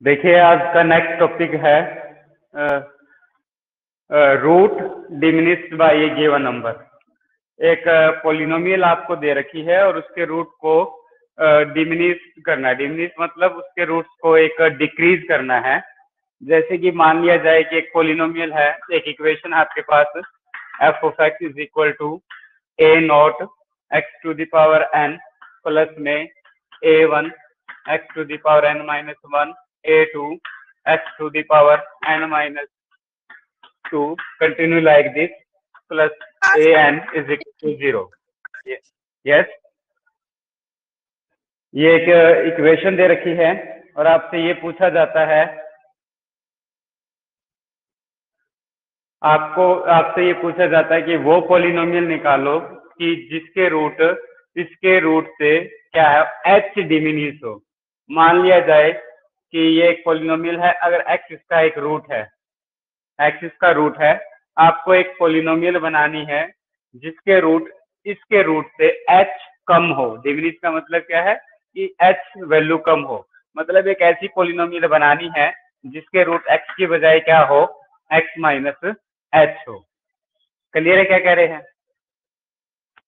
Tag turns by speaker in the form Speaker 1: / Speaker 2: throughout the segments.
Speaker 1: देखिए आज का नेक्स्ट टॉपिक है root diminished bye a given number. एक पॉलिनोमियल आपको दे रखी है और उसके रूट को डिमिनिश करना है। डिमिनिश मतलब उसके रूट्स को एक डिक्रीज करना है। जैसे कि मान लिया जाए कि एक पॉलिनोमियल है, एक इक्वेशन है आपके पास f of x is equal to a not x to the power n plus में a one x to the power n minus one a2 x to the power n minus 2 continue like this plus an is equal to 0. Yes, ये एक equation दे रखी है और आपसे ये पूछा जाता है, आपसे ये पूछा जाता है कि वो पॉलिनोमियल निकालो कि जिसके रूट इसके रूट से क्या है h डिमिनिश हो। मान लिया जाए कि ये एक पॉलिनोमियल है, अगर x इसका एक रूट है, x इसका रूट है, आपको एक पॉलिनोमियल बनानी है जिसके रूट इसके रूट से h कम हो। डिमिनिश का मतलब क्या है कि h वैल्यू कम हो, मतलब एक ऐसी पॉलिनोमियल बनानी है जिसके रूट x की बजाय क्या हो, x माइनस h हो। क्लियर है क्या कह रहे हैं?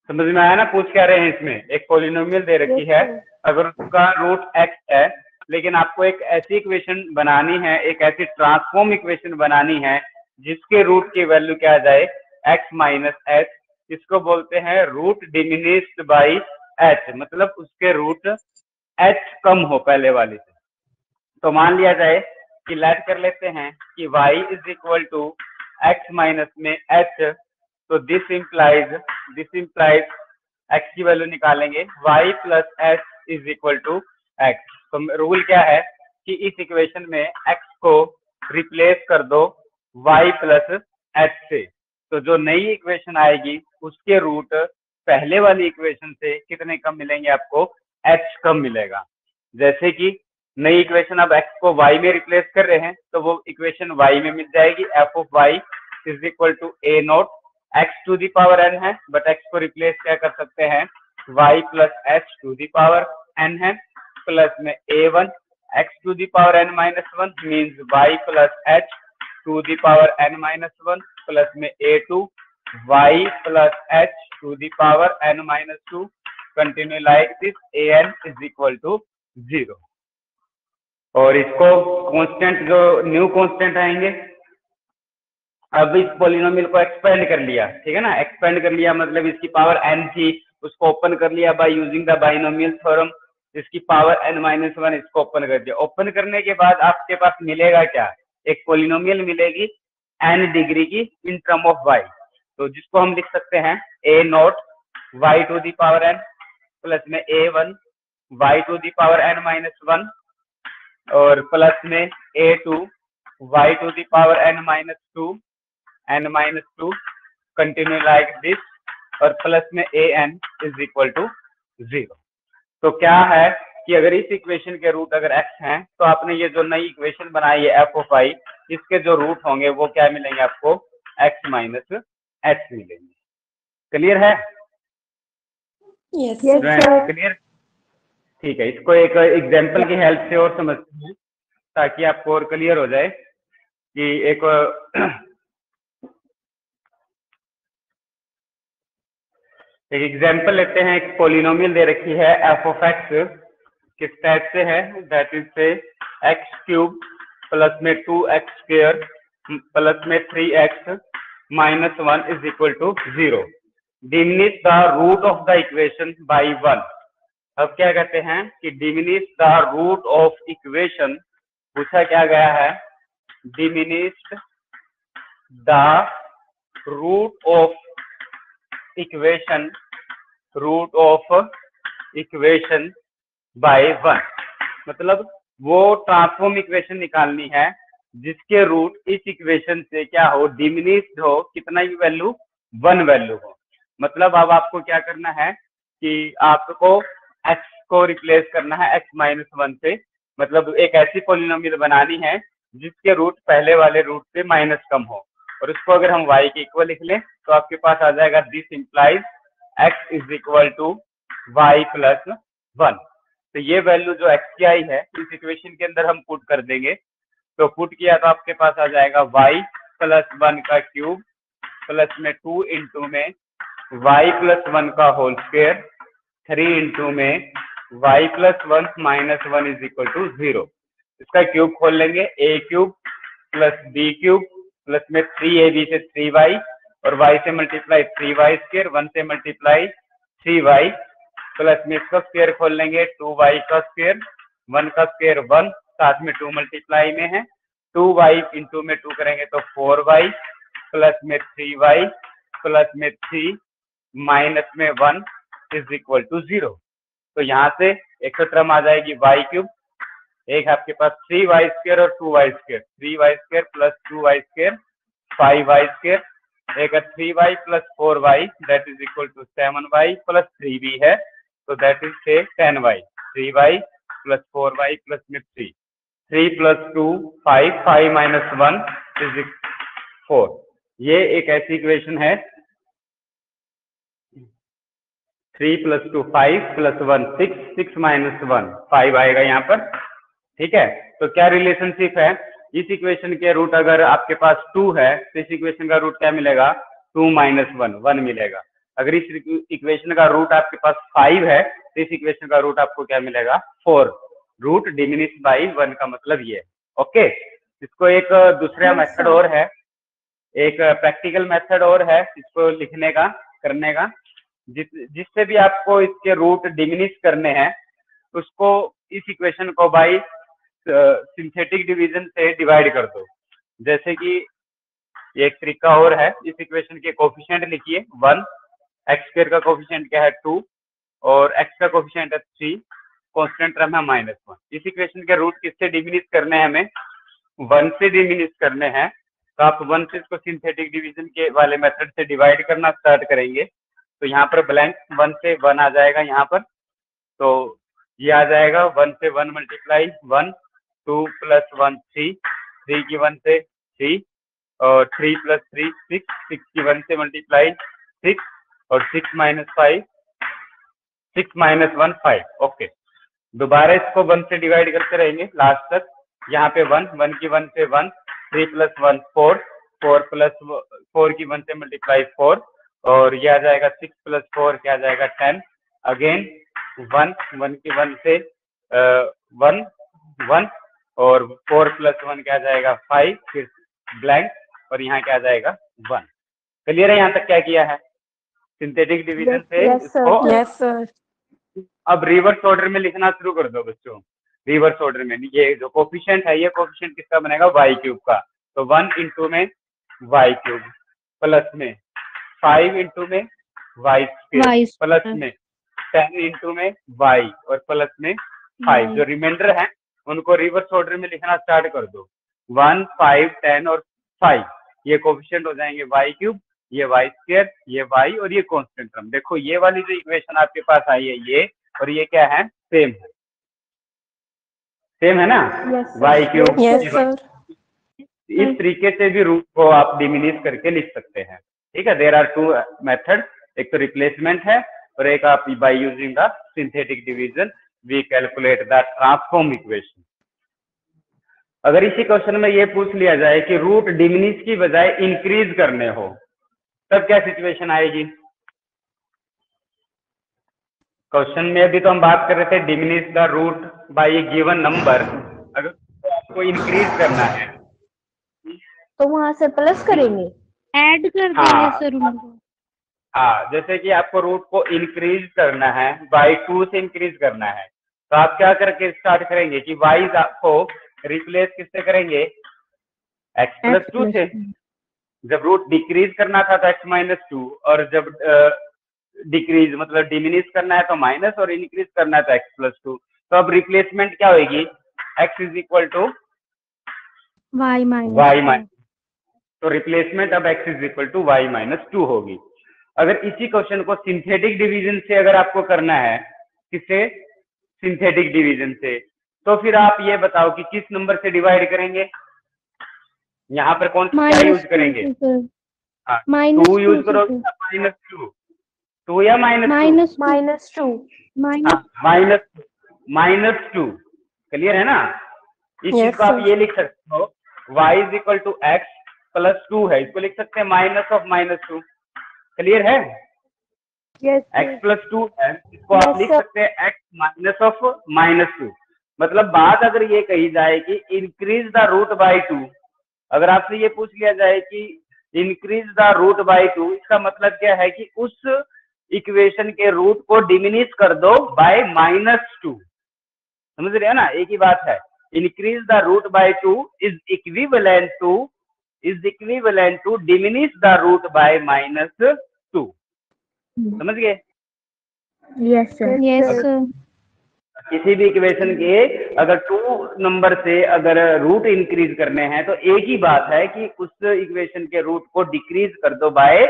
Speaker 1: समझ में आया ना? पूछ क्या रहे हैं? इसमें एक पॉलिनोमियल दे रखी है, अगर उसका रूट x है, लेकिन आपको एक ऐसी इक्वेशन बनानी है, एक ऐसी ट्रांसफॉर्म इक्वेशन बनानी है जिसके रूट की वैल्यू क्या आ जाए, x माइनस h। इसको बोलते हैं रूट डिमिनिश्ड बाय h, मतलब उसके रूट h कम हो पहले वाले से। तो मान लिया जाए कि लेट कर लेते हैं कि y is equal to x minus में h, तो दिस इम्प्लाइज x की वैल्यू निकालेंगे y plus h is equal to x। तो रूल क्या है कि इस इक्वेशन में x को रिप्लेस कर दो y प्लस h से, तो जो नई इक्वेशन आएगी उसके रूट पहले वाली इक्वेशन से कितने कम मिलेंगे आपको, h कम मिलेगा। जैसे कि नई इक्वेशन अब x को y में रिप्लेस कर रहे हैं तो वो इक्वेशन y में मिल जाएगी, f of y is equal to a naught x to the power n है, बट x को रिप्लेस क्या कर सकते हैं, y plus h to the power n है, प्लस में a1 x to the power n minus one means y plus h to the power n minus one, plus में a2 y plus h to the power n minus two. Continue like this, an is equal to 0। और इसको constant, जो new constant आएंगे, अब इस polynomial को expand कर लिया, ठीक है ना, एक्सपेंड कर लिया मतलब इसकी पावर n थी, उसको ओपन कर लिया bye using the binomial theorem, इसकी पावर n माइनस वन, इसको ओपन कर दिया। ओपन करने के बाद आपके पास मिलेगा क्या, एक पॉलिनोमियल मिलेगी n डिग्री की इन टर्म ऑफ y, तो जिसको हम लिख सकते हैं a naught y to the power n plus में a1 y to the power n minus one, और प्लस में a2 y to the power n minus two, continue like this, और प्लस में an इज इक्वल टू 0। तो क्या है कि अगर इस इक्वेशन के रूट अगर x हैं, तो आपने ये जो नई इक्वेशन बनाई है f ऑफ y, इसके जो रूट होंगे वो क्या मिलेंगे आपको, x माइनस h मिलेंगे। क्लियर है?
Speaker 2: Yes sir.
Speaker 1: क्लियर? ठीक है, इसको एक एग्जांपल की हेल्प से और समझते हैं ताकि आपको और क्लियर हो जाए कि एक एग्जांपल लेते हैं। एक पॉलिनोमियल दे रखी है f ऑफ x, किस टाइप से है, दैट इज से x क्यूब प्लस में 2x स्क्वायर प्लस में 3x minus one is equal to 0। Diminish the root of the equation by 1। अब क्या कहते हैं कि diminish the root of equation, पूछा क्या गया है, diminished the root of equation by 1, मतलब वो ट्रांसफॉर्म इक्वेशन निकालनी है जिसके रूट इस इक्वेशन से क्या हो, डिमिनिश्ड हो, कितना ही वैल्यू, 1 वैल्यू हो। मतलब अब आपको क्या करना है कि आपको x को रिप्लेस करना है x माइनस वन से, मतलब एक ऐसी पॉलिनोमियल बनानी है जिसके रूट पहले वाले रूट से माइनस कम हो, और उसको अगर हम y के इक्वल लिख लें तो आपके पास आ जाएगा this implies x is equal to y plus one. तो ये वैल्यू जो एक्स की आई है इस इक्वेशन के अंदर हम पुट कर देंगे। तो पुट किया तो आपके पास आ जाएगा y प्लस 1 का क्यूब प्लस में 2 इंटू में y प्लस 1 का होल स्क्वायर 3 इंटू में y plus 1 minus 1 is equal to 0। इसका क्यूब खोल लेंगे, a cube plus b cube plus में 3ab से 3y और y से मल्टीप्लाई 3y स्क्वायर 1 से मल्टीप्लाई 3y प्लस में इसका स्क्वायर खोल लेंगे 2y का स्क्वायर 1 का स्क्वायर 1 साथ में 2 मल्टीप्लाई में है 2y इंटू में 2 करेंगे तो 4y प्लस में 3y प्लस में 3 माइनस में 1 इज इक्वल टू 0। तो यहाँ से एक टर्म आ जाएगी y क्यूब, एक आपके पास 3y स्क्वायर और 2y square 3y square plus 2y square 5y square, एक 3y plus 4y that is equal to 7y plus 3b है तो दैट इज से 10y 3y plus 4y plus में 3 plus 2 5 minus 1 is 4। ये एक ऐसी equation है 3 प्लस 2 5 प्लस 1 6 माइनस 1 5 आएगा यहाँ पर। ठीक है, तो क्या रिलेशनशिप है, इस इक्वेशन के रूट अगर आपके पास 2 है तो इस इक्वेशन का रूट क्या मिलेगा 2 माइनस 1 मिलेगा। अगर इस इक्वेशन का रूट आपके पास 5 है तो इस इक्वेशन का रूट आपको क्या मिलेगा 4। रूट डिमिनिश बाई 1 का मतलब ये है। ओके, इसको एक दूसरा मेथड और है, एक प्रैक्टिकल मेथड और है इसको लिखने का करने का, जिससे भी आपको इसके रूट डिमिनिश करने हैं उसको इस इक्वेशन को बाई सिंथेटिक डिवीजन से डिवाइड कर दो। जैसे कि एक तरीका और है, इस इक्वेशन के कोफिशिएंट लिखिए 1, एक्स स्क्वायर का कोफिशिएंट क्या है 2 और एक्स का कोफिशिएंट है 3, कांस्टेंट टर्म है -1। इस इक्वेशन के रूट किससे डिमिनिश करने हैं, हमें 1 से डिमिनिश करने हैं। तो आप 1 से इसको सिंथेटिक डिवीजन के वाले मेथड से डिवाइड करना स्टार्ट करेंगे तो यहाँ पर ब्लैंक 1 से 1 आ जाएगा यहाँ पर, तो ये आ जाएगा 1 से 1 मल्टीप्लाई 1 2 प्लस 1 3 की 1 से 3 और 3 प्लस 3 6 की 1 से मल्टीप्लाई 6 और 6 माइनस 5 6 माइनस 1 5। ओके, दोबारा इसको 1 से डिवाइड करते रहेंगे लास्ट तक। यहाँ पे 1 की 1 से 1 3 प्लस 1 4 4 प्लस 4 की 1 से मल्टीप्लाई 4 और ये आ जाएगा 6 प्लस 4 क्या आ जाएगा 10। अगेन 1 की 1 से 1 और 4 प्लस 1 क्या आ जाएगा 5 फिर ब्लैंक और यहाँ क्या आ जाएगा 1। क्लियर है यहाँ तक क्या किया है सिंथेटिक डिवीजन से इसको।
Speaker 2: Yes, sir.
Speaker 1: अब रिवर्स ऑर्डर में लिखना शुरू कर दो बच्चों, रिवर्स ऑर्डर में। ये जो कोफिशिएंट है ये कोफिशिएंट किसका बनेगा y क्यूब का, तो 1 इंटू में y क्यूब प्लस में 5 इंटू में y स्क्वायर प्लस में 10 इंटू में y और प्लस में 5। जो रिमाइंडर है उनको रिवर्स ऑर्डर में लिखना स्टार्ट कर दो, 1 5 10 और 5 ये कोफिशिएंट हो जाएंगे y क्यूब, ये y स्क्वायर, ये y और ये कांस्टेंट टर्म। देखो ये वाली जो इक्वेशन आपके पास आई है ये और ये क्या है सेम है ना, y क्यूब।
Speaker 2: Yes, sir.
Speaker 1: इस तरीके से भी रूट को आप डिमिनिश करके लिख सकते हैं। ठीक है, देयर आर 2 मेथड, एक तो रिप्लेसमेंट है और एक आप by using the synthetic division we calculate the transform equation. अगर इसी क्वेश्चन में ये पूछ लिया जाए कि रूट डिमिनिश की बजाय इंक्रीज करने हो तब क्या सिचुएशन आएगी। क्वेश्चन में अभी तो हम बात कर रहे थे diminish the root by a given number, अगर आपको इंक्रीज करना है
Speaker 2: तो वहां से प्लस करेंगे,
Speaker 3: ऐड कर देंगे सर उनको।
Speaker 1: हाँ, जैसे कि आपको रूट को इंक्रीज करना है बाई 2 से इंक्रीज करना है तो आप क्या करके स्टार्ट करेंगे कि y को रिप्लेस किससे करेंगे x प्लस 2 से। जब रूट डिक्रीज करना था तो x माइनस 2 और जब डिक्रीज मतलब डिमिनिश करना है तो माइनस और इंक्रीज करना है तो x प्लस 2। तो अब रिप्लेसमेंट क्या होगी x is equal to
Speaker 3: y
Speaker 1: minus, तो रिप्लेसमेंट अब x is equal to y minus 2 होगी। अगर इसी क्वेश्चन को सिंथेटिक डिवीजन से अगर आपको करना है, किससे सिंथेटिक डिवीजन से, तो फिर आप ये बताओ कि किस नंबर से डिवाइड करेंगे, यहाँ पर कौन सा क्या यूज करेंगे। हाँ, 2 यूज करोगे -2 2 या -2
Speaker 2: -2
Speaker 1: माइनस -2। क्लियर है ना? इस
Speaker 2: Yes,
Speaker 1: चीज को आप
Speaker 2: sir.
Speaker 1: ये लिख सकते हो, y is equal to x + 2 है, इसको लिख सकते हैं -(-2). क्लियर है?
Speaker 2: Yes,
Speaker 1: x
Speaker 2: sir.
Speaker 1: + 2 है, इसको आप
Speaker 2: Yes,
Speaker 1: लिख
Speaker 2: sir.
Speaker 1: सकते हैं x -(-2). मतलब बात अगर ये कही जाए कि इंक्रीज द रूट बाय 2, अगर आपसे ये पूछ लिया जाए कि इंक्रीज द रूट बाय 2, इसका मतलब क्या है कि उस इक्वेशन के रूट को डिमिनिश कर दो बाय -2। समझ रहे हो ना? एक ही बात है। Increase the root by 2 is equivalent to diminish the root by -2। समझ गए?
Speaker 2: Yes, sir.
Speaker 3: Yes,
Speaker 2: Sir.
Speaker 3: sir.
Speaker 1: किसी भी इक्वेशन के अगर 2 नंबर से अगर रूट इंक्रीज करने हैं तो एक ही बात है कि उस इक्वेशन के रूट को डिक्रीज कर दो बाय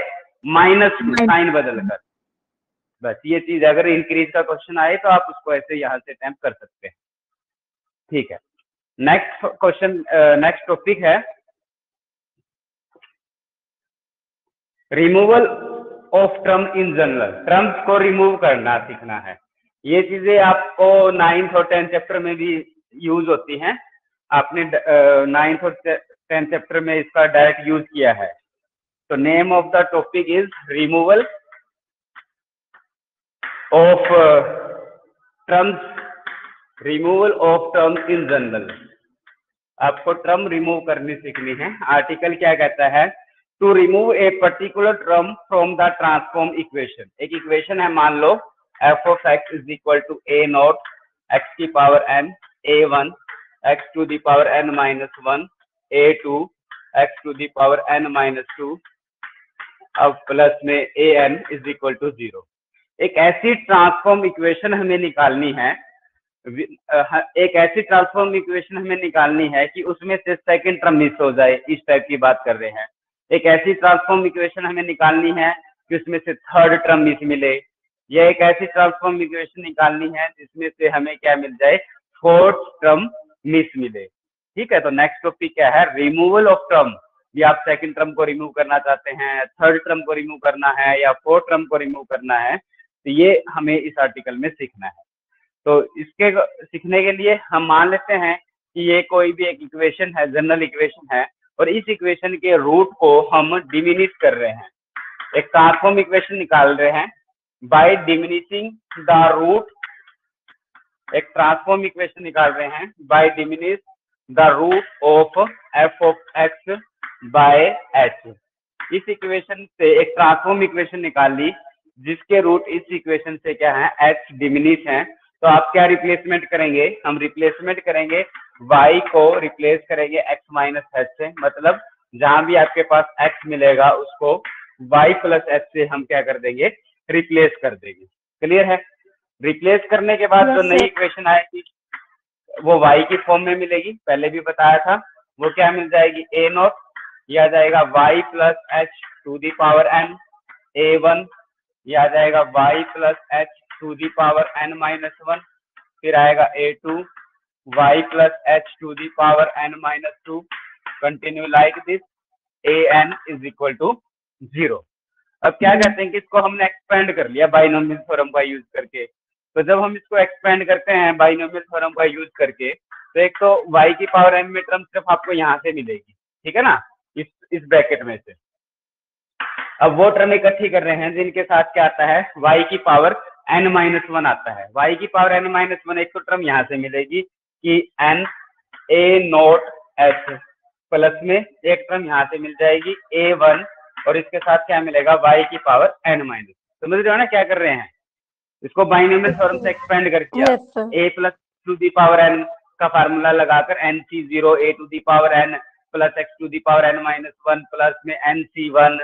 Speaker 1: -2, साइन बदल कर। बस ये चीज, अगर इंक्रीज का क्वेश्चन आए तो आप उसको ऐसे यहाँ से अटेम्प्ट कर सकते हैं। ठीक है, नेक्स्ट क्वेश्चन, नेक्स्ट टॉपिक है removal of term in general. Terms को रिमूव करना सीखना है। ये चीजें आपको 9th और 10th चैप्टर में भी यूज होती हैं। आपने 9th और 10th चैप्टर में इसका डायरेक्ट यूज किया है। तो name of the topic is removal of terms in general. आपको टर्म रिमूव करनी सीखनी है। आर्टिकल क्या कहता है? To remove a particular term from the transform equation. एक इक्वेशन है, मान लो f of x is equal to a0 x की power n, a1 x to the power n minus 1, a2 x to the power n minus 2, अब plus में an is equal to 0। एक ऐसी transform equation हमें निकालनी है, कि उसमें से सेकंड टर्म मिस हो जाए, इस टाइप की बात कर रहे हैं। एक ऐसी ट्रांसफॉर्म इक्वेशन हमें निकालनी है कि उसमें से थर्ड टर्म मिस मिले, या एक ऐसी ट्रांसफॉर्म इक्वेशन निकालनी है जिसमें से हमें क्या मिल जाए, फोर्थ टर्म मिस मिले। ठीक है, तो नेक्स्ट टॉपिक क्या है? Removal of term. ये आप सेकंड टर्म को रिमूव करना चाहते हैं, थर्ड टर्म को रिमूव करना है, या फोर्थ टर्म को रिमूव करना है, तो ये हमें इस आर्टिकल में सीखना है। तो इसके सीखने के लिए हम मान लेते हैं कि ये कोई भी एक इक्वेशन है, जनरल इक्वेशन है, और इस इक्वेशन के रूट को हम डिमिनिश कर रहे हैं, एक ट्रांसफॉर्म इक्वेशन निकाल रहे हैं बाय डिमिनिशिंग द रूट। एक ट्रांसफॉर्म इक्वेशन निकाल रहे हैं by diminish the root of f of x by h। इस इक्वेशन से एक ट्रांसफॉर्म इक्वेशन निकाल ली जिसके रूट इस इक्वेशन से क्या है, h डिमिनिश है। तो आप क्या रिप्लेसमेंट करेंगे? हम रिप्लेसमेंट करेंगे y को रिप्लेस करेंगे x माइनस h से, मतलब जहां भी आपके पास x मिलेगा उसको y प्लस h से हम क्या कर देंगे, रिप्लेस कर देंगे। क्लियर है? रिप्लेस करने के बाद
Speaker 2: Yes,
Speaker 1: जो नई
Speaker 2: sir.
Speaker 1: इक्वेशन आएगी वो y की फॉर्म में मिलेगी, पहले भी बताया था। वो क्या मिल जाएगी, a0, यह आ जाएगा y plus h to the power n, a1 यह आ जाएगा y plus h to the power n minus 1, फिर आएगा a2 y plus h to the power n minus 2, continue like this, an is equal to 0। अब क्या कहते हैं कि इसको हमने एक्सपेंड कर लिया बाइनोमियल थ्योरम का यूज करके। तो जब हम इसको एक्सपेंड करते हैं बाइनोमियल थ्योरम का यूज करके, तो एक तो y की पावर n में टर्म सिर्फ आपको यहाँ से मिलेगी, ठीक है ना, इस ब्रैकेट में से। अब वो टर्म इकट्ठी कर रहे हैं जिनके साथ क्या आता है, y की पावर n माइनस 1 आता है। y की पावर n माइनस 1 एक तो टर्म यहाँ से मिलेगी कि n a0 h, प्लस में एक टर्म यहाँ से मिल जाएगी a1, और इसके साथ क्या मिलेगा, y की पावर n माइनस। समझ रहे हो ना क्या कर रहे हैं? इसको बाइनोमियल थ्योरम से एक्सपेंड कर दिया।
Speaker 2: Yes, sir.
Speaker 1: a plus to the power n का फार्मूला लगाकर nc0 a to the power n plus x to the power n minus 1 plus में nc1,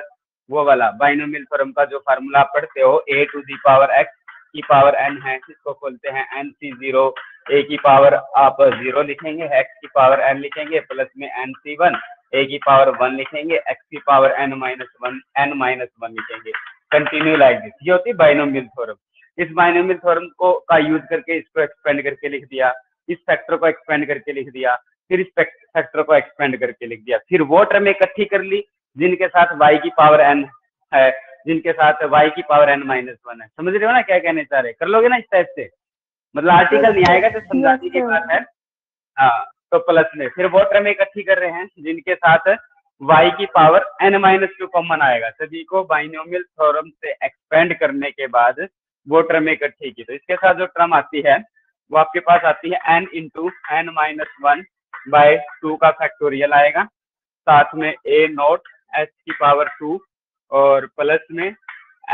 Speaker 1: वो वाला बाइनोमियल थ्योरम का जो फार्मूला आप पढ़ते हो, a to the power x की पावर n है, इसको खोलते हैं nc0, a की पावर आप 0 लिखेंगे, x की पावर n लिखेंगे, प्लस में nc1, a की पावर 1 लिखेंगे, x की पावर n माइनस 1 लिखेंगे, कंटिन्यू लाइक दिस। ये होती है बाइनोमियल थ्योरम। इस बाइनोमियल थ्योरम को का यूज करके इसको एक्सपेंड करके लिख दिया, इस फैक्टर को एक्सपेंड करके लिख दिया, फिर इस फैक्टर को एक्सपेंड करके लिख दिया, फिर वो टर्म इकट्ठी कर ली जिनके साथ y की पावर n है, जिनके साथ y की पावर n माइनस 1 है। समझ रहे हो ना क्या कहने चाह रहे? कर लोगे ना इस टाइप से? मतलब आर्टिकल नहीं आएगा, तो समझाने की
Speaker 2: sir.
Speaker 1: बात है। हाँ, तो प्लस में फिर वो टर्म इकट्ठी कर रहे हैं जिनके साथ y की पावर n-2 कॉमन आएगा। सभी को बाइनोमियल थ्योरम से एक्सपेंड करने के बाद वो टर्म इकट्ठी की, तो इसके साथ जो टर्म आती है वो आपके पास आती है n इंटू n-1/2 का फैक्टोरियल आएगा, साथ में a नॉट h की पावर 2 और प्लस में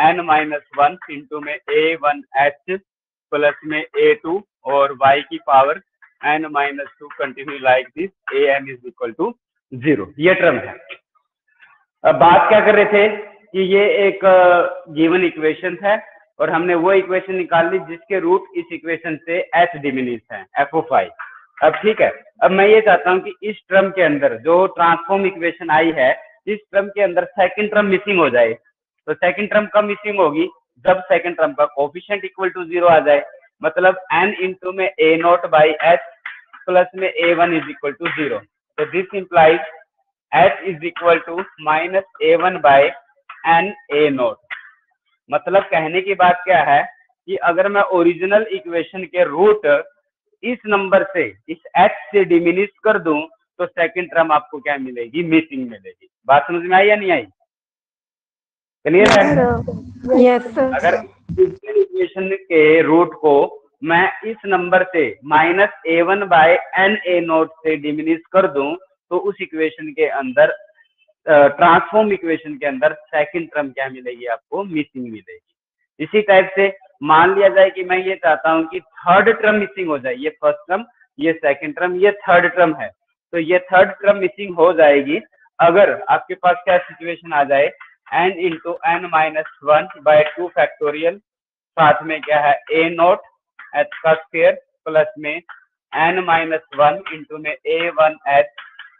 Speaker 1: n-1 इंटू में a1h प्लस में a2 और y की power n-2 continue like this an is equal to 0। ये टर्म है। अब बात क्या कर रहे थे कि ये एक गिवन इक्वेशन है और हमने वो इक्वेशन निकाल ली जिसके रूट इस इक्वेशन से h डिमिनिश है f ऑफ i। अब ठीक है, अब मैं ये चाहता हूँ कि इस टर्म के अंदर जो ट्रांसफॉर्म इक्वेशन आई है, इस टर्म के अंदर सेकंड टर्म मिसिंग हो जाए। तो सेकंड टर्म कब मिसिंग होगी? जब सेकंड टर्म का कोफिशिएंट इक्वल टू 0 आ जाए, मतलब n इंटू में a नॉट बाई h प्लस में a1 इज इक्वल टू 0। तो this implies h is equal to minus a1 by n a naught. मतलब कहने की बात क्या है कि अगर मैं ओरिजिनल इक्वेशन के रूट इस नंबर से, इस h से डिमिनिश कर दूं, तो सेकंड टर्म आपको क्या मिलेगी? मिसिंग मिलेगी। बात समझ में आई या नहीं आई? क्लियर है?
Speaker 2: Yes, sir.
Speaker 1: अगर इक्वेशन के रूट को मैं इस नंबर से minus a1 by n a naught से डिमिनिश कर दूं, तो उस इक्वेशन के अंदर ट्रांसफॉर्म इक्वेशन के अंदर सेकंड टर्म क्या मिलेगी? आपको मिसिंग मिलेगी। इसी टाइप से मान लिया जाए कि मैं ये चाहता हूं कि थर्ड टर्म मिसिंग हो जाए, ये फर्स्ट टर्म, ये सेकंड टर्म, ये थर्ड टर्म है, तो ये थर्ड टर्म मिसिंग हो जाएगी अगर आपके पास क्या सिचुएशन आ जाए, n इंटू n-1/2 फैक्टोरियल, साथ में क्या है a नॉट h का स्क्वायर प्लस में n-1 इंटू में a1h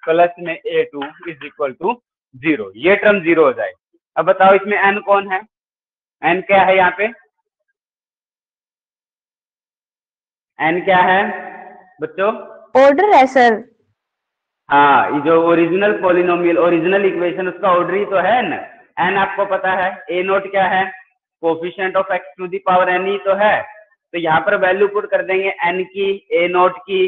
Speaker 1: प्लस में a2 इज इक्वल टू 0। ये टर्म 0 हो जाए। अब बताओ इसमें n कौन है? n क्या है यहाँ पे? n क्या है बच्चों?
Speaker 2: Order है सर।
Speaker 1: हाँ, ये जो ओरिजिनल पॉलिनोमियल, ओरिजिनल इक्वेशन, उसका ऑर्डर ही तो है न। n आपको पता है, a नोट क्या है? Coefficient of x to the power n ही तो है। तो यहाँ पर वैल्यू पुट कर देंगे n की, a नोट की,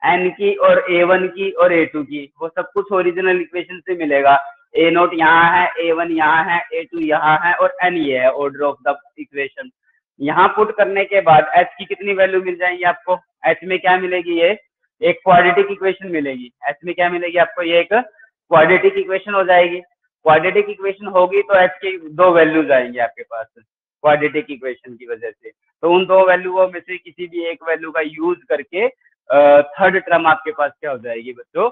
Speaker 1: n की और a1 की और a2 की। वो सब कुछ ओरिजिनल इक्वेशन से मिलेगा। a नोट यहाँ है, a1 यहाँ है, a2 यहाँ है और n ये है ऑर्डर ऑफ द इक्वेशन। यहाँ पुट करने के बाद h की कितनी वैल्यू मिल जाएगी आपको? h में क्या मिलेगी? ये एक क्वाड्रेटिक इक्वेशन मिलेगी। h में क्या मिलेगी आपको? ये एक क्वाड्रेटिक इक्वेशन हो जाएगी। क्वाड्रेटिक इक्वेशन होगी तो h की दो वैल्यूज आएंगी आपके पास क्वाड्रेटिक इक्वेशन की वजह से। तो उन दो वैल्यूओं में से किसी भी एक वैल्यू का यूज करके थर्ड टर्म आपके पास क्या हो जाएगी बच्चों?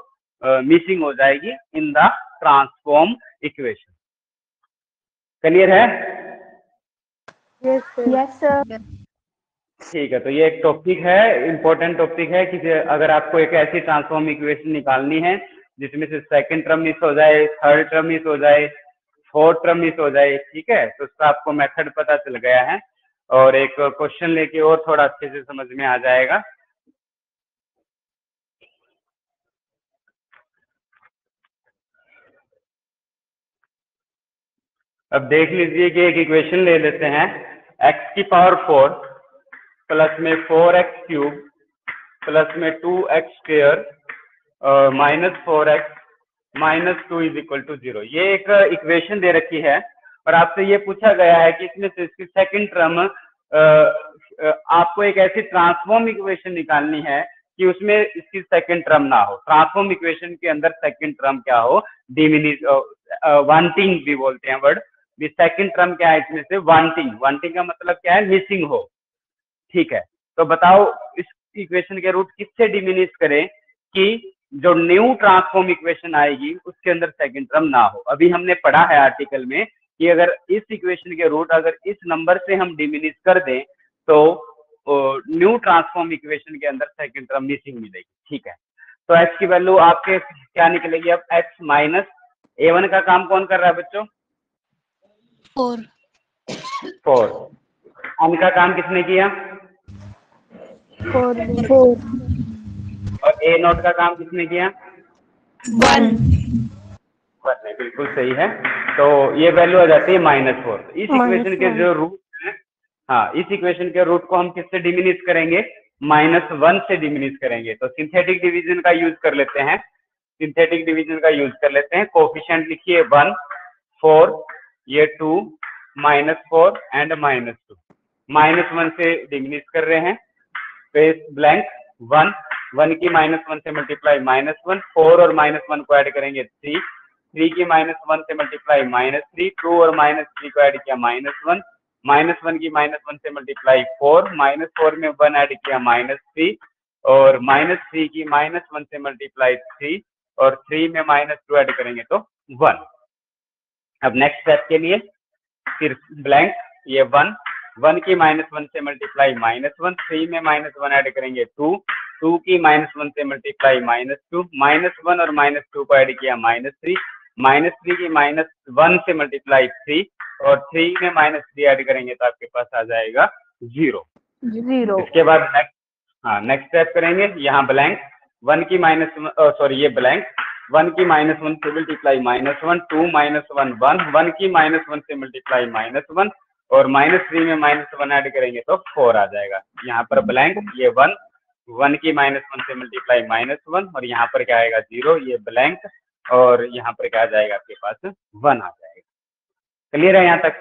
Speaker 1: मिसिंग हो जाएगी in the transform equation. Clear है?
Speaker 2: Yes, sir. Yes, sir.
Speaker 1: ठीक है, तो ये एक टॉपिक है, इंपॉर्टेंट टॉपिक है कि अगर आपको एक ऐसी ट्रांसफॉर्म इक्वेशन निकालनी है जिसमें से सेकंड टर्म मिस हो जाए, थर्ड टर्म मिस हो जाए, फोर्थ टर्म मिस हो जाए, ठीक है, तो उसका आपको मेथड पता चल गया है और एक क्वेश्चन लेके और थोड़ा अच्छे से समझ में आ जाएगा। अब देख लीजिए कि एक इक्वेशन ले लेते हैं, x की पावर 4 प्लस में 4x क्यूब प्लस में 2x square minus 4x minus 2 is equal to 0। ये एक इक्वेशन दे रखी है और आपसे ये पूछा गया है कि इसमें से इसकी सेकंड टर्म आपको एक ऐसी ट्रांसफॉर्म इक्वेशन निकालनी है कि उसमें इसकी सेकंड टर्म ना हो। ट्रांसफॉर्म इक्वेशन के अंदर सेकंड टर्म क्या हो? डिमिनिश, वांटिंग भी बोलते हैं वर्ड। सेकंड टर्म क्या है इसमें से? वांटिंग। वांटिंग का मतलब क्या है? मिसिंग हो। ठीक है, तो बताओ इस इक्वेशन के रूट किससे डिमिनिश करें कि जो न्यू ट्रांसफॉर्म इक्वेशन आएगी उसके अंदर सेकंड टर्म ना हो। अभी हमने पढ़ा है आर्टिकल में कि अगर इस इक्वेशन के रूट अगर इस नंबर से हम डिमिनिश कर दें तो न्यू ट्रांसफॉर्म इक्वेशन के अंदर सेकंड टर्म मिसिंग मिलेगी। ठीक है, तो h की वैल्यू आपके क्या निकलेगी? अब h माइनस a1 का काम कौन कर रहा है बच्चों? 4। n का काम किसने किया?
Speaker 2: 4.
Speaker 1: और a नोट का काम किसने किया?
Speaker 2: 1.
Speaker 1: नहीं, बिल्कुल सही है। तो ये वैल्यू आ जाती है -4। इस इक्वेशन के जो रूट है हाँ, इस इक्वेशन के रूट को हम किससे डिमिनिश करेंगे? -1 से डिमिनिश करेंगे। तो सिंथेटिक डिवीजन का यूज कर लेते हैं, सिंथेटिक डिवीजन का यूज कर लेते हैं। कोफिशिएंट लिखिए 1, 4, ये 2, -4 एंड -2। -1 से डिमिनिश कर रहे हैं, स्पेस ब्लैंक 1, 1 की -1 से मल्टीप्लाई -1, 4 और -1 को ऐड करेंगे 3, 3 की -1 से मल्टीप्लाई -3, 2 और -3 को ऐड किया -1, -1 की -1 से मल्टीप्लाई 4, -4 में 1 ऐड किया -3, और -3 की -1 से मल्टीप्लाई 3, और 3 में -2 ऐड करेंगे तो 1। अब नेक्स्ट स्टेप के लिए फिर ब्लैंक ये 1, 1 की -1 से मल्टीप्लाई -1, 3 में -1 ऐड करेंगे 2, 2 की -1 से मल्टीप्लाई -2, -1 और -2 को ऐड किया -3, -3 की -1 से मल्टीप्लाई 3, और 3 में -3 ऐड करेंगे तो आपके पास आ जाएगा 0।
Speaker 2: 0।
Speaker 1: इसके बाद नेक्स्ट, हाँ नेक्स्ट स्टेप करेंगे, यहाँ ब्लैंक 1 की ये ब्लैंक 1 की -1 से मल्टीप्लाई -1, 2 -1 1, 1 की -1 से मल्टीप्लाई -1, और -3 में -1 ऐड करेंगे तो 4 आ जाएगा। यहाँ पर ब्लैंक ये 1, 1 की -1 से मल्टीप्लाई -1, और यहाँ पर क्या आएगा 0, ये ब्लैंक, और यहाँ पर क्या आ जाएगा आपके पास 1 आ जाएगा। क्लियर है यहाँ तक?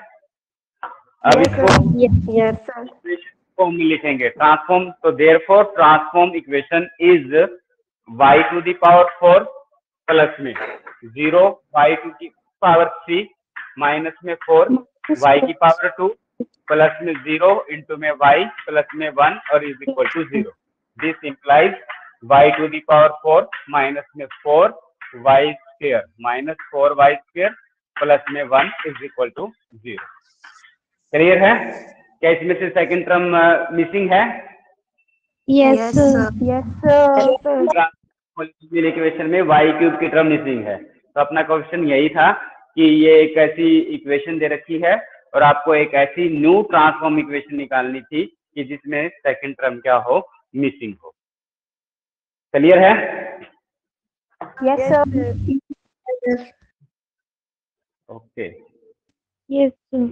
Speaker 1: अब इसको
Speaker 2: यस सर।
Speaker 1: फॉर्म में लिखेंगे ट्रांसफॉर्म। तो therefore transform equation is y⁴ plus में 0, y⁴ माइनस में 4, y⁴ प्लस में 0 इंटू में y प्लस में 1 और is equal to 0। This implies y⁴ minus में 4y² माइनस 4y² प्लस में 1 इज इक्वल टू 0। क्लियर है? क्या इसमें से सेकंड टर्म मिसिंग है?
Speaker 3: Yes sir.
Speaker 2: Yes sir.
Speaker 1: Equation में y³ की टर्म मिसिंग है। तो अपना क्वेश्चन यही था कि ये एक ऐसी इक्वेशन दे रखी है और आपको एक ऐसी न्यू ट्रांसफॉर्म इक्वेशन निकालनी थी कि जिसमें सेकंड टर्म क्या हो, मिसिंग हो। क्लियर है?
Speaker 2: Yes sir.
Speaker 1: Okay.
Speaker 3: Yes sir.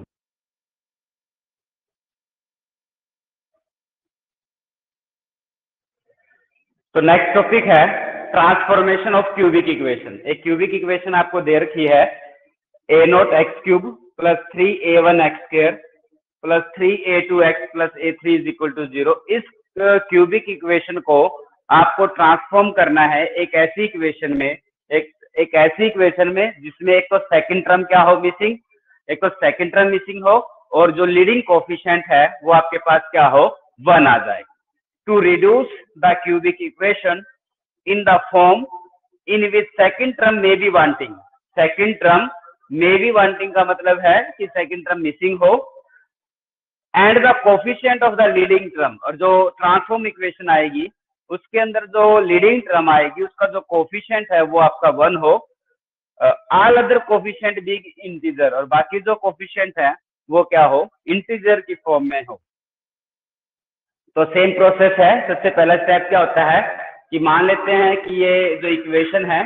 Speaker 1: तो नेक्स्ट टॉपिक है ट्रांसफॉर्मेशन ऑफ क्यूबिक इक्वेशन। एक क्यूबिक इक्वेशन आपको दे रखी है a0x³ plus 3a1x² plus 3a2x plus a3 is equal to 0। इस क्यूबिक इक्वेशन को आपको ट्रांसफॉर्म करना है एक ऐसी इक्वेशन में, एक ऐसी इक्वेशन में जिसमें एक तो सेकंड टर्म क्या हो, मिसिंग, एक तो सेकंड टर्म मिसिंग हो, और जो लीडिंग कोफिशिएंट है वो आपके पास क्या हो, 1 आ जाए। To reduce the cubic equation in the form in which second term may be wanting. Second term may be wanting का मतलब है कि second term missing हो, and the coefficient of the leading term, और जो ट्रांसफॉर्म इक्वेशन आएगी उसके अंदर जो लीडिंग टर्म आएगी उसका जो कोफिशिएंट है वो आपका 1 हो, all other coefficient be integer, और बाकी जो कोफिशिएंट है वो क्या हो, इंटीजर की फॉर्म में हो। तो सेम प्रोसेस है। सबसे पहला स्टेप क्या होता है कि मान लेते हैं कि ये जो इक्वेशन है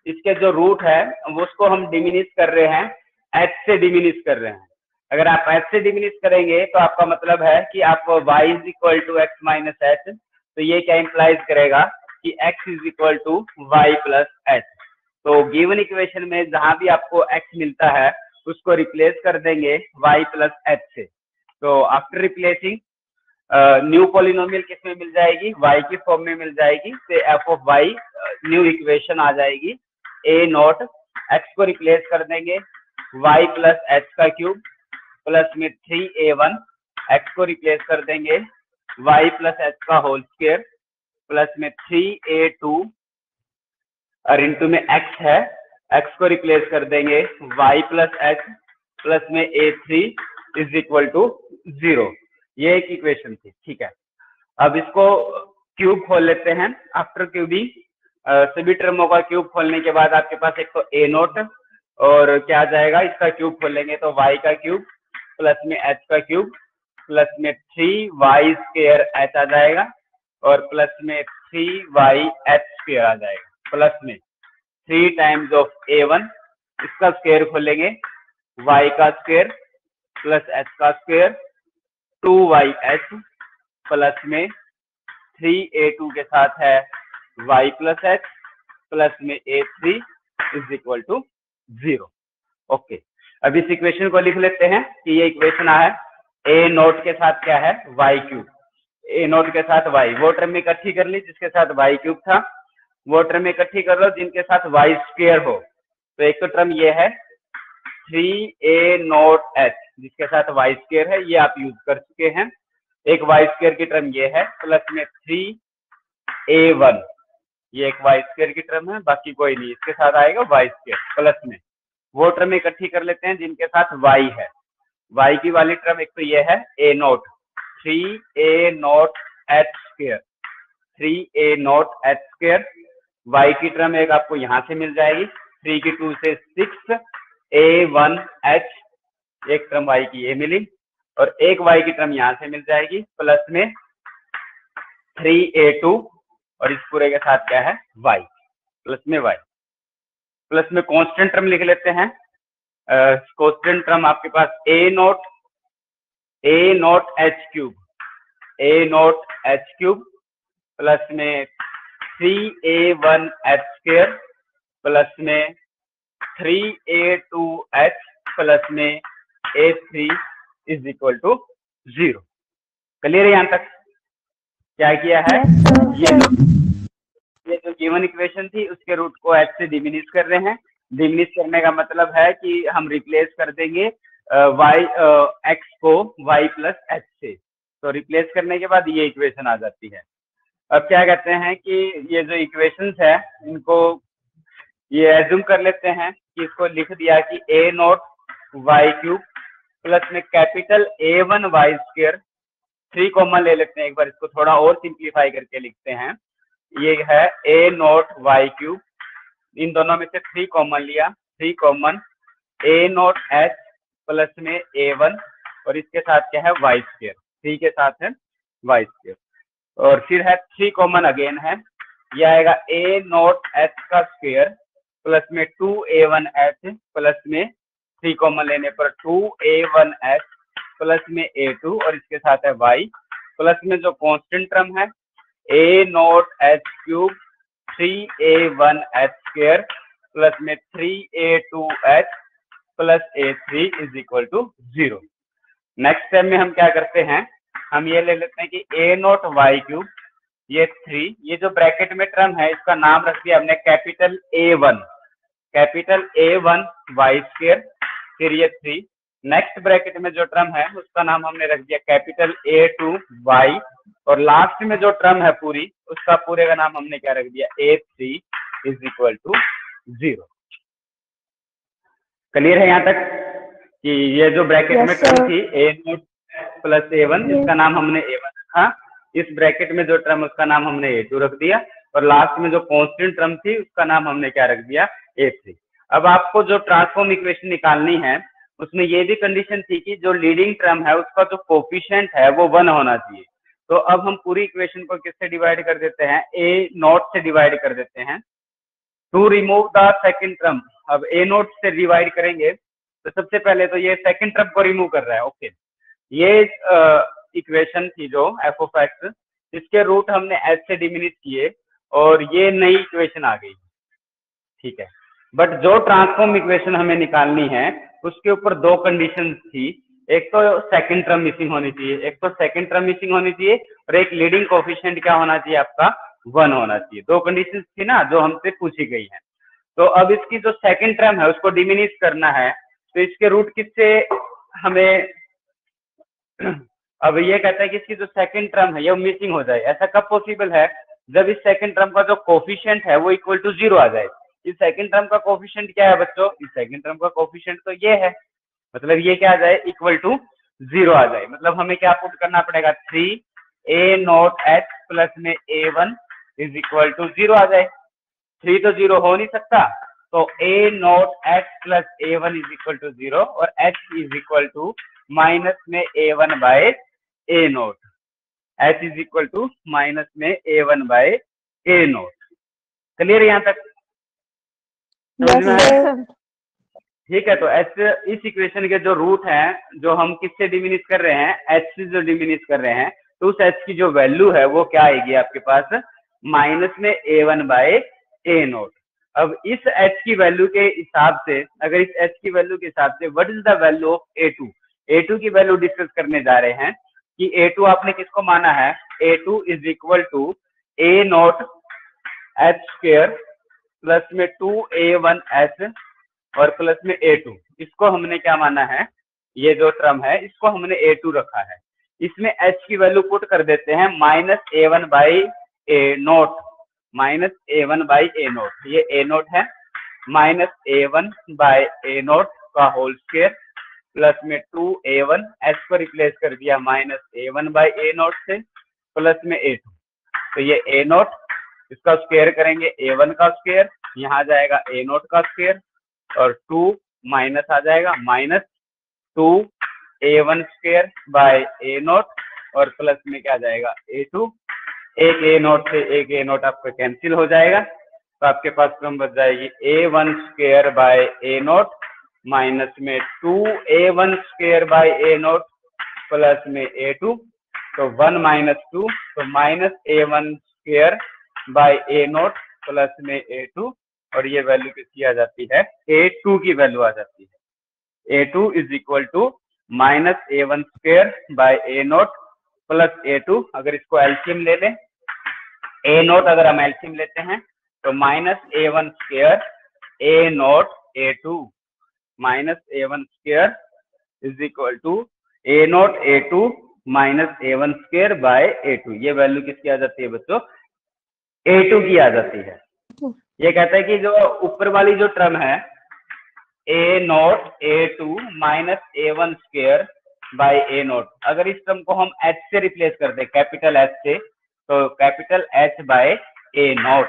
Speaker 1: इसके जो रूट है वो उसको हम डिमिनिश कर रहे हैं, h से डिमिनिश कर रहे हैं। अगर आप h से डिमिनिश करेंगे तो आपका मतलब है कि आप y is equal to x minus h, तो ये क्या इंप्लाइज करेगा कि x is equal to y plus h। तो गिवन इक्वेशन में जहां भी आपको x मिलता है उसको रिप्लेस कर देंगे y प्लस h से। तो आफ्टर रिप्लेसिंग न्यू पॉलिनोमियल किसमें मिल जाएगी, y की फॉर्म में मिल जाएगी। तो f of y new equation आ जाएगी a0, x को रिप्लेस कर देंगे y प्लस h का क्यूब प्लस में 3a1, x को रिप्लेस कर देंगे y प्लस h का होल स्क्वायर प्लस में 3a2, और इंटू में x है, x को रिप्लेस कर देंगे y प्लस h प्लस में a3 इज इक्वल टू 0। ये एक इक्वेशन थी, ठीक है। अब इसको क्यूब खोल लेते हैं। आफ्टर क्यूबिंग सभी टर्मों का क्यूब खोलने के बाद आपके पास एक तो a0 और क्या आ जाएगा, इसका क्यूब खोलेंगे तो y का क्यूब प्लस में h का क्यूब प्लस में 3y² h आ जाएगा, और प्लस में 3yh² आ जाएगा, प्लस में 3 टाइम्स ऑफ a1, इसका स्क्वायर खोलेंगे y का स्क्वायर प्लस h का स्क्वायर 2yh प्लस में 3a2 के साथ है y प्लस h प्लस में a3 is equal to 0। Okay, अब इस इक्वेशन को लिख लेते हैं कि ये इक्वेशन है a नोट के साथ क्या है y क्यूब, a नोट के साथ y, वो टर्म में इकट्ठी कर ली जिसके साथ y क्यूब था, वो टर्म में इकट्ठी कर लो जिनके साथ y स्क्वायर हो। तो एक तो टर्म ये है 3a नोट h जिसके साथ y स्क्वायर है, ये आप यूज कर चुके हैं। एक y स्क्वायर की टर्म ये है प्लस में 3a1, ये एक y स्क्वायर की टर्म है, बाकी कोई नहीं, इसके साथ आएगा y स्क्वायर प्लस में वो टर्म इकट्ठी कर लेते हैं जिनके साथ y है। y की वाली टर्म एक तो ये है a note 3a note h square, 3a note h square, y की टर्म एक आपको यहाँ से मिल जाएगी 3 की 2 से 6 a1h, एक टर्म y की ये मिली, और एक y की टर्म यहाँ से मिल जाएगी प्लस में 3a2, और इस पूरे के साथ क्या है y प्लस में y, प्लस में कांस्टेंट टर्म लिख लेते हैं। कांस्टेंट टर्म आपके पास a naught h cube, a naught h cube plus में 3a1h स्क्वायर प्लस में 3a2h प्लस में a3 is equal to 0। Clear है यहाँ तक? क्या किया है? ये जो गिवन इक्वेशन थी उसके रूट को h से डिमिनिश कर रहे हैं। डिमिनिश करने का मतलब है कि हम रिप्लेस कर देंगे x को y प्लस h से, तो रिप्लेस करने के बाद ये इक्वेशन आ जाती है। अब क्या कहते हैं कि ये जो इक्वेशंस है इनको ये एज्यूम कर लेते हैं कि इसको लिख दिया कि a not y cube plus में capital a1 y square, 3 common ले लेते हैं, एक बार इसको थोड़ा और सिंप्लीफाई करके लिखते हैं। ये है a नोट y क्यूब, इन दोनों में से 3 कॉमन लिया, 3 common a naught h plus में a1, और इसके साथ क्या है y स्क्वायर, 3 के साथ है y स्क्वायर, और फिर है 3 कॉमन अगेन है, ये आएगा a नोट h का स्क्वायर प्लस में 2a1h प्लस में 3 कॉमन लेने पर 2a1h प्लस में a2, और इसके साथ है y प्लस में जो कांस्टेंट टर्म है a naught h cube 3a1h square plus में 3a2h plus a3 is equal to 0। Next step में हम क्या करते हैं, हम ये ले लेते हैं कि a नोट y क्यूब, ये 3, ये जो ब्रैकेट में टर्म है इसका नाम रख दिया हमने कैपिटल A1 y स्क्वायर, फिर ये 3, नेक्स्ट ब्रैकेट में जो टर्म है उसका नाम हमने रख दिया कैपिटल A2 y, और लास्ट में जो टर्म है पूरी उसका पूरे का नाम हमने क्या रख दिया A3 is equal to 0। Clear है यहाँ तक कि ये जो ब्रैकेट में टर्म थी a नोट प्लस a1, इसका नाम हमने a1 रखा, इस ब्रैकेट में जो टर्म उसका नाम हमने a2 रख दिया, और लास्ट में जो कांस्टेंट टर्म थी उसका नाम हमने क्या रख दिया a3। अब आपको जो ट्रांसफॉर्म इक्वेशन निकालनी है उसमें ये भी कंडीशन थी कि जो लीडिंग टर्म है उसका जो कोफिशिएंट है वो 1 होना चाहिए। तो अब हम पूरी इक्वेशन को किससे डिवाइड कर देते हैं, a नोट से डिवाइड कर देते हैं to remove the second term. अब a नोट से डिवाइड करेंगे तो सबसे पहले तो ये सेकंड टर्म को रिमूव कर रहा है। ओके, ये इक्वेशन थी जो f ऑफ x, इसके रूट हमने h से डिमिनिश किए और ये नई इक्वेशन आ गई, ठीक है। बट जो ट्रांसफॉर्म इक्वेशन हमें निकालनी है उसके ऊपर 2 कंडीशन थी, एक तो सेकंड टर्म मिसिंग होनी चाहिए, और एक लीडिंग कोफिशिएंट क्या होना चाहिए आपका 1 होना चाहिए। 2 कंडीशन थी ना जो हमसे पूछी गई है। तो अब इसकी जो सेकंड टर्म है उसको डिमिनिश करना है, तो इसके रूट किससे हमें अब ये कहता है कि इसकी जो सेकंड टर्म है ये मिसिंग हो जाए। ऐसा कब पॉसिबल है, जब इस सेकंड टर्म का जो कोफिशिएंट है वो इक्वल टू 0 आ जाए। इस सेकंड टर्म का कोफिशिएंट क्या है बच्चों, इस सेकंड टर्म का कोफिशिएंट तो ये है, मतलब ये क्या आ जाए इक्वल टू 0 आ जाए। मतलब हमें क्या पुट करना पड़ेगा 3a नोट h प्लस में a1 इज इक्वल टू 0 आ जाए। 3 तो 0 हो नहीं सकता, तो a naught h plus a1 is equal to 0, और h is equal to minus में a1 by a naught, h is equal to minus में a1 by a note. Clear यहाँ तक? ठीक है, तो एच इस इक्वेशन के जो रूट हैं जो हम किससे डिमिनिश कर रहे हैं, एच से जो डिमिनिश कर रहे हैं, तो उस एच की जो वैल्यू है वो क्या आएगी आपके पास, माइनस में a1 बाय ए नोट। अब इस एच की वैल्यू के हिसाब से, अगर इस एच की वैल्यू के हिसाब से what is the value of a2, a2 की वैल्यू डिस्कस करने जा रहे हैं कि a2 आपने किसको माना है, a2 is equal to A naught H square plus में 2a1h और प्लस में a2, इसको हमने क्या माना है, ये जो टर्म है इसको हमने a2 रखा है। इसमें h की वैल्यू पुट कर देते हैं minus a1 by A note, minus a1 by A note, ये a नोट है, minus a1 by A note का होल स्क्वायर प्लस में 2a1, h को रिप्लेस कर दिया minus a1 by A note से प्लस में a2, तो ये ए नोट, इसका स्क्वायर करेंगे a1 का स्क्वायर, यहाँ जाएगा ए नोट का स्क्वायर और 2 माइनस आ जाएगा minus 2a1 square by A naught और प्लस में क्या जाएगा a2, एक ए नोट से एक ए नोट आपका कैंसिल हो जाएगा, तो आपके पास टर्म बच जाएगी a1 square by A note minus में 2a1 square by A naught plus में a2, तो 1 माइनस 2, तो minus a1 square by A naught plus में a2, और ये वैल्यू किसकी आ जाती है, a2 की वैल्यू आ जाती है। a2 is equal to minus a1 square by A naught plus a2, अगर इसको एलसीएम ले लें, ए नोट अगर हम एलसीएम लेते हैं तो minus a1 square A note a2 minus a1 square is equal to A note a2 minus a1 square by a2, ये वैल्यू किसकी आ जाती है बच्चों, a2 की आ जाती है। ये कहता है कि जो ऊपर वाली जो टर्म है a note a2 minus a1 square by A not, अगर इस टर्म को हम h से रिप्लेस कर दे, कैपिटल H से, तो capital H by A note,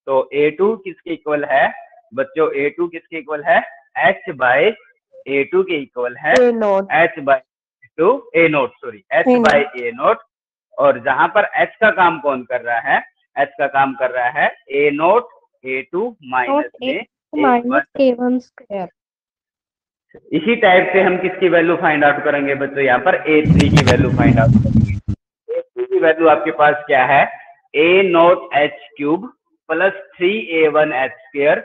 Speaker 1: तो a2 किसके इक्वल है बच्चों, a2 किसके इक्वल है, h बाय a2 के इक्वल है h by two A naught, sorry h by A naught, और जहां पर h का काम कौन कर रहा है, h का काम कर रहा है ए नोट a2 माइनस में
Speaker 3: a1 स्क्वायर।
Speaker 1: इसी टाइप से हम किसकी वैल्यू फाइंड आउट करेंगे बच्चों, यहाँ पर a3 की वैल्यू फाइंड आउट करेंगे। a3 की वैल्यू आपके पास क्या है, a not h cube plus 3a1h square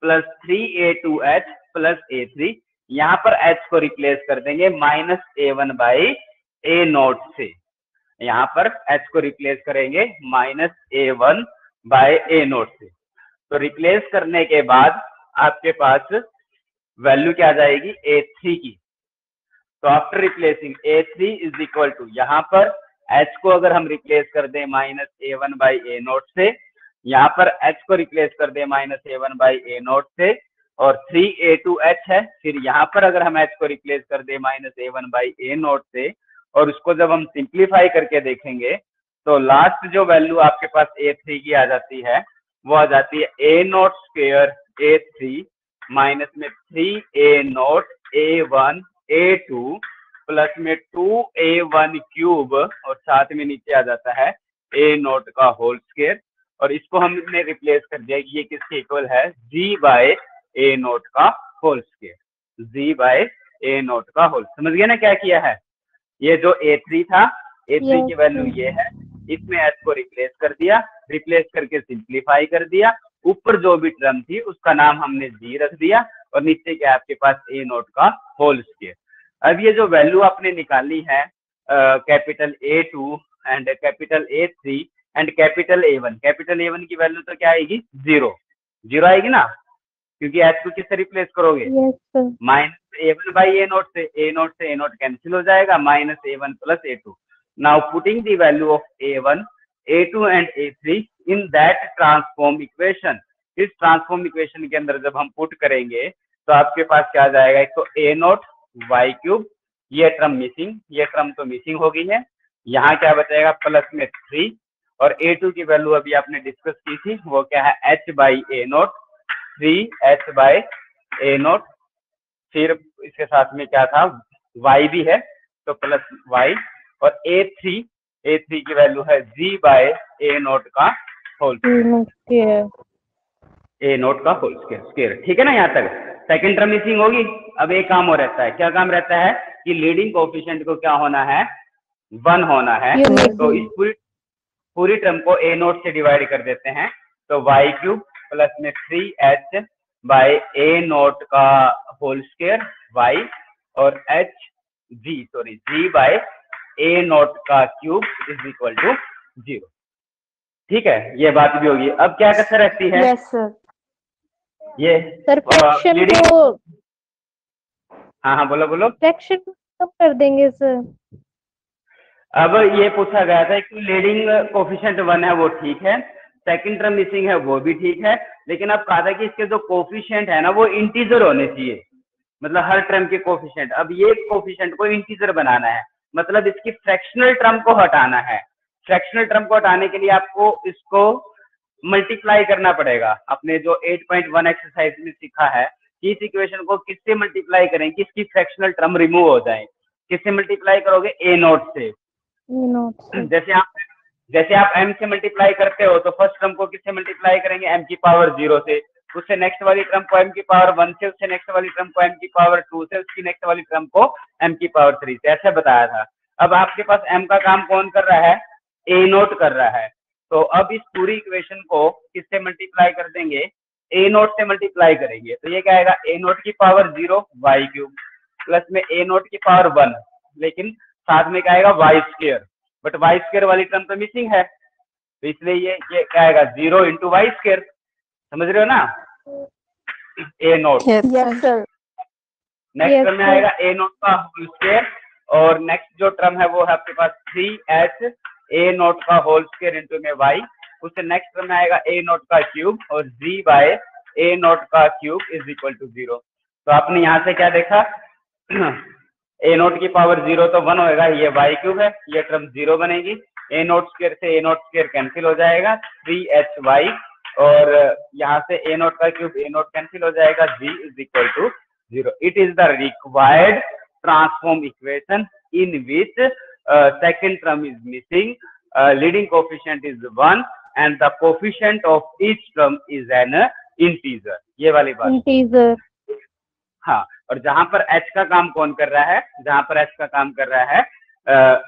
Speaker 1: plus 3a2h plus a3, यहाँ पर h को रिप्लेस कर देंगे minus a1 by A note से, यहाँ पर h को रिप्लेस करेंगे माइनस a1 बाय ए नोट से, तो रिप्लेस करने के बाद आपके पास वैल्यू क्या आ जाएगी a3 की, तो after replacing a3 is equal to, यहाँ पर h को अगर हम रिप्लेस कर दें minus a1 by A note से, यहाँ पर h को रिप्लेस कर दें minus a1 by A note से, और 3a2h है, फिर यहाँ पर अगर हम h को रिप्लेस कर दें minus a1 by A note से, और उसको जब हम सिंप्लीफाई करके देखेंगे तो लास्ट जो वैल्यू आपके पास a3 की आ जाती है वो आ जाती है a note square a3 minus में 3a note a1 a2 plus में 2a1 क्यूब, और साथ में नीचे आ जाता है ए नोट का होल स्क्वायर, और इसको हमने रिप्लेस कर दिया कि ये किसके इक्वल है, g बाय ए नोट का होल स्क्वायर, g बाय ए नोट का होल, समझ गए ना क्या किया है, ये जो a3 था, a3 की वैल्यू ये है, इसमें h को रिप्लेस कर दिया, रिप्लेस करके सिंप्लीफाई कर दिया, ऊपर जो भी टर्म थी उसका नाम हमने g रख दिया, और नीचे क्या आपके पास ए नोट का होल स्क्वायर। अब ये जो वैल्यू आपने निकाली है capital A2 and capital A3 and capital A1, capital A1 की वैल्यू तो क्या आएगी, 0 आएगी ना, क्योंकि h को किससे रिप्लेस करोगे, minus a1 by A note से, ए नोट कैंसिल हो जाएगा, minus a1 plus a2। Now putting the value of a1, a2 and a3 in that transform equation, इस ट्रांसफॉर्म इक्वेशन के अंदर जब हम पुट करेंगे तो आपके पास क्या आ जाएगा, एक तो ए नोट वाई क्यूब, ये टर्म मिसिंग, ये टर्म तो मिसिंग हो गई है, यहाँ क्या बचेगा प्लस में 3, और a2 की वैल्यू अभी आपने डिस्कस की थी वो क्या है, h by A note, 3h by A note, फिर इसके साथ में क्या था y भी है तो प्लस y, और a3 की वैल्यू है g बाय ए नोट का होल स्क्वायर, ए नोट का होल स्क्वायर, ठीक है ना यहाँ तक। सेकंड टर्म मिसिंग होगी। अब एक काम और रहता है, क्या काम रहता है कि लीडिंग कोफिशिएंट को क्या होना है, 1 होना है।
Speaker 3: Unity.
Speaker 1: तो इस पूरी टर्म को a नोट से डिवाइड कर देते हैं, तो y क्यूब प्लस में 3h बाय a नोट का होल स्क्वायर y और g बाय a नोट का क्यूब इज इक्वल टू 0। ठीक है, ये बात भी होगी। अब क्या कसर रहती है,
Speaker 2: Yes, sir.
Speaker 1: ये
Speaker 3: सर फ्रैक्शन
Speaker 1: leading-
Speaker 3: को
Speaker 1: हाँ हाँ बोलो बोलो।
Speaker 3: फ्रैक्शन कम कर देंगे सर।
Speaker 1: अब ये पूछा गया था कि लीडिंग कोफिशिएंट 1 है वो ठीक है, सेकंड टर्म मिसिंग है वो भी ठीक है, लेकिन अब कहा था कि इसके जो कोफिशिएंट है ना वो इंटीजर होने चाहिए, मतलब हर टर्म के कोफिशिएंट। अब ये कोफिशिएंट को इंटीजर बनाना है, मतलब इसकी फ्रैक्शनल टर्म को हटाना है। फ्रैक्शनल टर्म को हटाने के लिए आपको इसको मल्टीप्लाई करना पड़ेगा। आपने जो 8.1 एक्सरसाइज में सीखा है कि इस इक्वेशन को किससे मल्टीप्लाई करें कि इसकी फ्रैक्शनल टर्म रिमूव हो जाए। किससे मल्टीप्लाई करोगे, a नोट से। जैसे आप m से मल्टीप्लाई करते हो तो फर्स्ट टर्म को किससे मल्टीप्लाई करेंगे, m की पावर 0 से, उससे नेक्स्ट वाली टर्म को m की पावर 1 से, उससे नेक्स्ट वाली टर्म को m की पावर 2 से, उसकी नेक्स्ट वाली टर्म को m की पावर 3 से, ऐसे बताया था। अब आपके पास m का काम कौन कर रहा है, a नोट कर रहा है। तो अब इस पूरी इक्वेशन को किससे मल्टीप्लाई कर देंगे, a नोट से मल्टीप्लाई करेंगे। तो ये क्या आएगा, a नोट की पावर 0 y क्यूब प्लस में a नोट की पावर 1, लेकिन साथ में क्या आएगा y square, but y square वाली टर्म तो मिसिंग है, तो इसलिए ये क्या आएगा 0 इंटू वाई स्क्वायर। समझ रहे हो ना, a note.
Speaker 2: Yes, sir.
Speaker 1: Next term में आएगा a नोट का होल स्क्वायर, और नेक्स्ट जो टर्म है वो है आपके पास 3h a नोट का होल स्क्वायर इंटू में y, उससे नेक्स्ट टर्म में आएगा a नोट का क्यूब और g बाय a नोट का क्यूब इज इक्वल टू 0। तो आपने यहाँ से क्या देखा, a नोट की पावर 0 तो 1 होएगा, ये y क्यूब है, ये टर्म 0 बनेगी, a नोट स्क्वायर से a नोट स्क्वायर कैंसिल हो जाएगा, 3hy, और यहाँ से a नोट का क्यूब a नोट कैंसिल हो जाएगा, g is equal to 0। It is the required transform equation in which second term is missing, leading coefficient is 1 and the coefficient of each term is an integer। ये वाली बात।
Speaker 3: Integer.
Speaker 1: हाँ, और जहां पर h का काम कौन कर रहा है, जहां पर h का काम कर रहा है,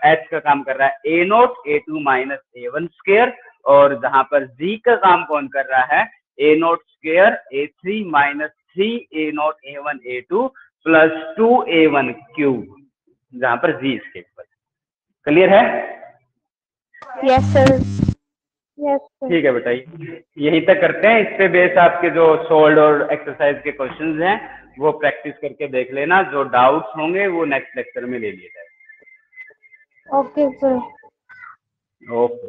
Speaker 1: h का काम कर रहा है a note a2 minus a1 square, और जहां पर g का काम कौन कर रहा है a naught square a3 minus 3 a note a1 a2 plus 2a1 cube, जहां पर g इसके ऊपर। क्लियर है?
Speaker 2: Yes, sir.
Speaker 3: Yes sir.
Speaker 1: ठीक है बेटा, यही तक करते हैं। इस पे बेस आपके जो सोल्ड और एक्सरसाइज के क्वेश्चंस हैं वो प्रैक्टिस करके देख लेना, जो डाउट्स होंगे वो नेक्स्ट लेक्चर में ले लिए जाएंगे।
Speaker 3: Okay sir.
Speaker 1: ओके।